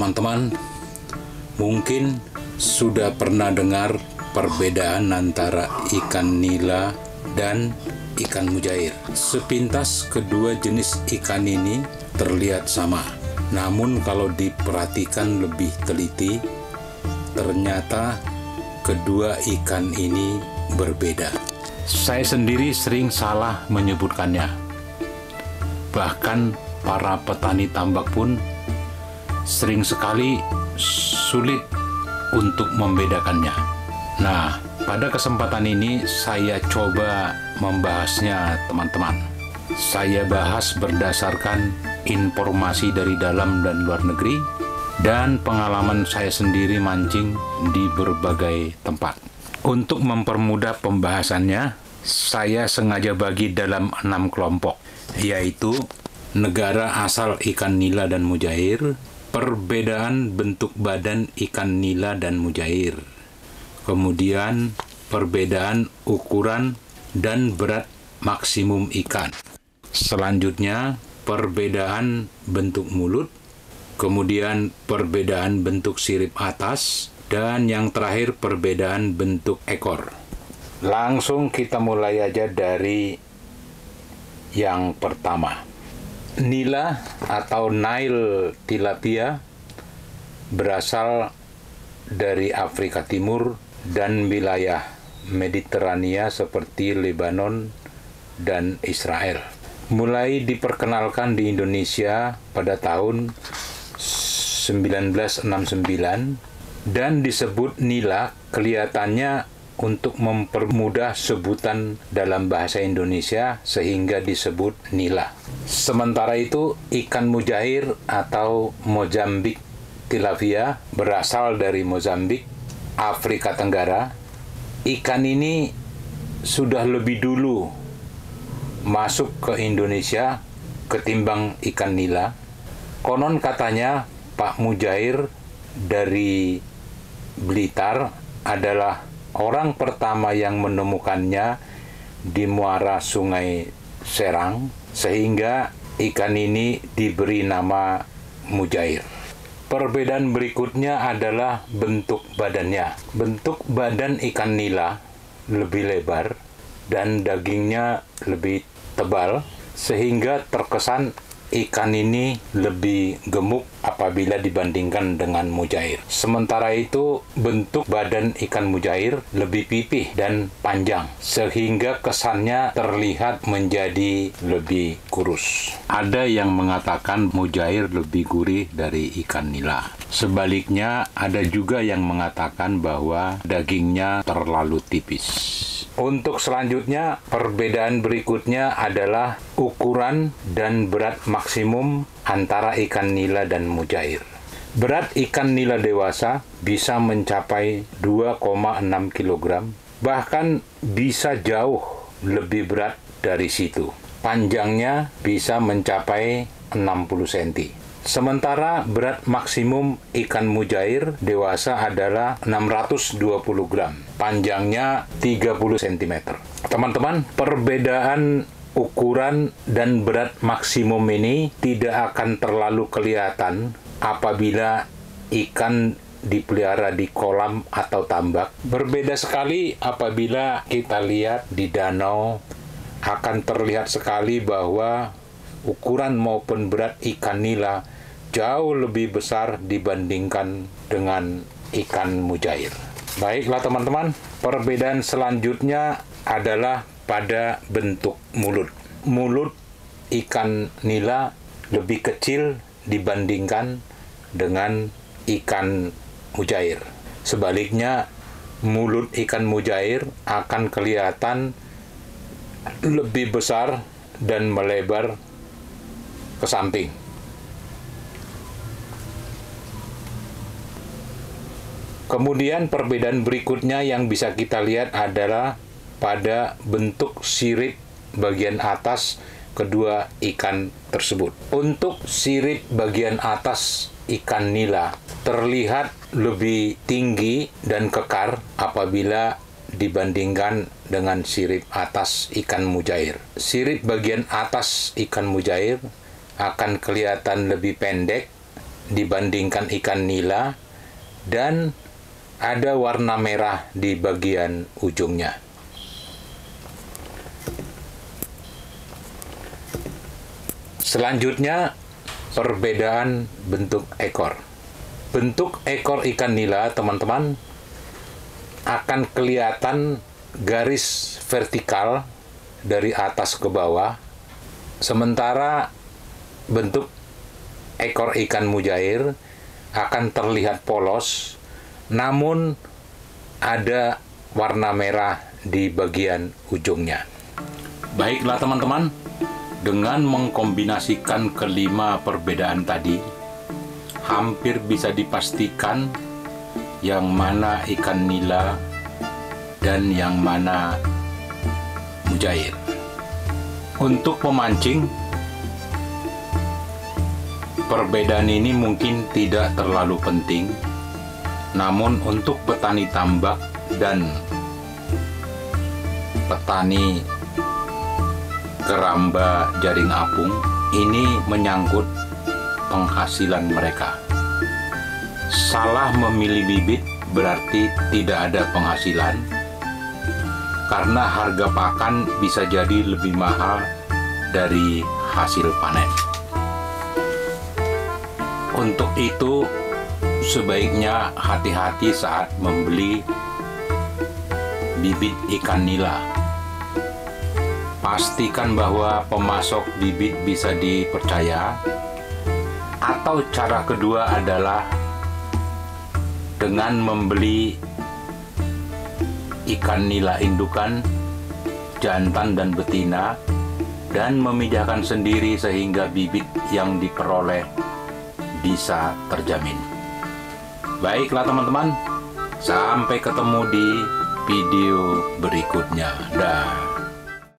Teman-teman, mungkin sudah pernah dengar perbedaan antara ikan nila dan ikan mujair. Sepintas kedua jenis ikan ini terlihat sama. Namun kalau diperhatikan lebih teliti, ternyata kedua ikan ini berbeda. Saya sendiri sering salah menyebutkannya. Bahkan para petani tambak pun sering sekali sulit untuk membedakannya. Nah, pada kesempatan ini saya coba membahasnya, teman-teman. Saya bahas berdasarkan informasi dari dalam dan luar negeri dan pengalaman saya sendiri mancing di berbagai tempat. Untuk mempermudah pembahasannya, saya sengaja bagi dalam 6 kelompok, yaitu negara asal ikan nila dan mujair, perbedaan bentuk badan ikan nila dan mujair, kemudian perbedaan ukuran dan berat maksimum ikan. Selanjutnya, perbedaan bentuk mulut, kemudian perbedaan bentuk sirip atas, dan yang terakhir perbedaan bentuk ekor. Langsung kita mulai aja dari yang pertama. Nila atau Nile tilapia berasal dari Afrika Timur dan wilayah Mediterania seperti Lebanon dan Israel. Mulai diperkenalkan di Indonesia pada tahun 1969 dan disebut nila kelihatannya untuk mempermudah sebutan dalam bahasa Indonesia sehingga disebut nila. Sementara itu ikan mujair atau Mozambik tilapia berasal dari Mozambik, Afrika Tenggara. Ikan ini sudah lebih dulu masuk ke Indonesia ketimbang ikan nila. Konon katanya Pak Mujair dari Blitar adalah orang pertama yang menemukannya di muara Sungai Serang, sehingga ikan ini diberi nama mujair. Perbedaan berikutnya adalah bentuk badannya. Bentuk badan ikan nila lebih lebar dan dagingnya lebih tebal, sehingga terkesan ikan ini lebih gemuk apabila dibandingkan dengan mujair. Sementara itu, bentuk badan ikan mujair lebih pipih dan panjang, sehingga kesannya terlihat menjadi lebih kurus. Ada yang mengatakan mujair lebih gurih dari ikan nila. Sebaliknya, ada juga yang mengatakan bahwa dagingnya terlalu tipis. Untuk selanjutnya, perbedaan berikutnya adalah ukuran dan berat maksimum antara ikan nila dan mujair. Berat ikan nila dewasa bisa mencapai 2,6 kg, bahkan bisa jauh lebih berat dari situ. Panjangnya bisa mencapai 60 cm. Sementara berat maksimum ikan mujair dewasa adalah 620 gram. Panjangnya 30 cm. Teman-teman, perbedaan ukuran dan berat maksimum ini tidak akan terlalu kelihatan apabila ikan dipelihara di kolam atau tambak. Berbeda sekali apabila kita lihat di danau, akan terlihat sekali bahwa ukuran maupun berat ikan nila jauh lebih besar dibandingkan dengan ikan mujair. Baiklah teman-teman, perbedaan selanjutnya adalah pada bentuk mulut. Mulut ikan nila lebih kecil dibandingkan dengan ikan mujair. Sebaliknya, mulut ikan mujair akan kelihatan lebih besar dan melebar ke samping. Kemudian perbedaan berikutnya yang bisa kita lihat adalah pada bentuk sirip bagian atas kedua ikan tersebut. Untuk sirip bagian atas ikan nila terlihat lebih tinggi dan kekar apabila dibandingkan dengan sirip atas ikan mujair. Sirip bagian atas ikan mujair akan kelihatan lebih pendek dibandingkan ikan nila dan ada warna merah di bagian ujungnya. Selanjutnya, perbedaan bentuk ekor. Bentuk ekor ikan nila, teman-teman, akan kelihatan garis vertikal dari atas ke bawah, sementara bentuk ekor ikan mujair akan terlihat polos, namun ada warna merah di bagian ujungnya. Baiklah teman-teman, dengan mengkombinasikan kelima perbedaan tadi, hampir bisa dipastikan yang mana ikan nila dan yang mana mujair. Untuk pemancing, perbedaan ini mungkin tidak terlalu penting, namun untuk petani tambak dan petani keramba jaring apung, ini menyangkut penghasilan mereka. Salah memilih bibit berarti tidak ada penghasilan, karena harga pakan bisa jadi lebih mahal dari hasil panen. Untuk itu, sebaiknya hati-hati saat membeli bibit ikan nila. Pastikan bahwa pemasok bibit bisa dipercaya, atau cara kedua adalah dengan membeli ikan nila indukan, jantan dan betina, dan memijahkan sendiri sehingga bibit yang diperoleh bisa terjamin. Baiklah teman-teman, sampai ketemu di video berikutnya. Dah.